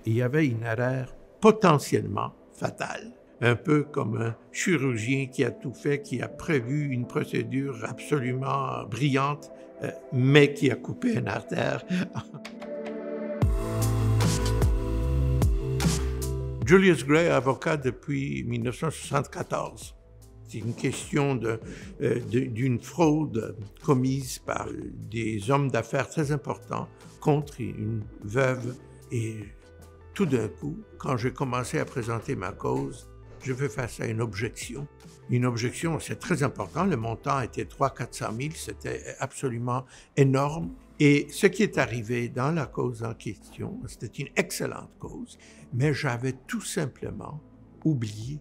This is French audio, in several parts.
Il y avait une erreur potentiellement fatale. Un peu comme un chirurgien qui a tout fait, qui a prévu une procédure absolument brillante, mais qui a coupé une artère. Julius Gray, avocat depuis 1974. C'est une question d'une fraude commise par des hommes d'affaires très importants contre une veuve. Et tout d'un coup, quand j'ai commencé à présenter ma cause, je fais face à une objection. Une objection, c'est très important. Le montant était 300 000 à 400 000. C'était absolument énorme. Et ce qui est arrivé dans la cause en question, c'était une excellente cause, mais j'avais tout simplement oublié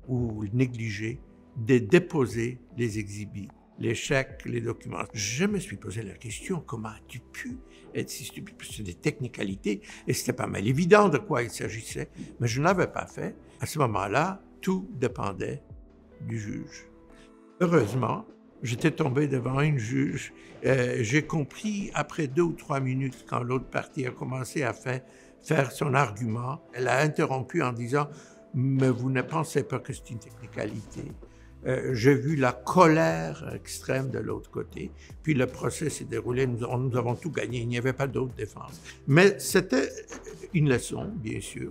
ou négligé de déposer les exhibits, les chèques, les documents. Je me suis posé la question, comment as-tu pu être si stupide? C'est des technicalités et c'était pas mal évident de quoi il s'agissait, mais je n'avais pas fait. À ce moment-là, tout dépendait du juge. Heureusement, j'étais tombé devant une juge. J'ai compris après 2 ou 3 minutes, quand l'autre partie a commencé à faire son argument, elle a interrompu en disant « Mais vous ne pensez pas que c'est une technicalité ?» J'ai vu la colère extrême de l'autre côté. Puis le procès s'est déroulé, nous avons tout gagné, il n'y avait pas d'autre défense. Mais c'était une leçon, bien sûr.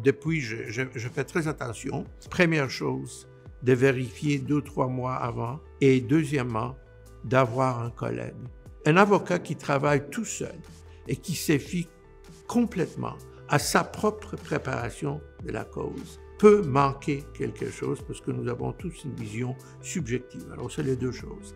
Depuis, je fais très attention. Première chose, de vérifier 2 ou 3 mois avant. Et deuxièmement, d'avoir un collègue. Un avocat qui travaille tout seul et qui se fie complètement à sa propre préparation de la cause peut manquer quelque chose parce que nous avons tous une vision subjective. Alors, c'est les deux choses.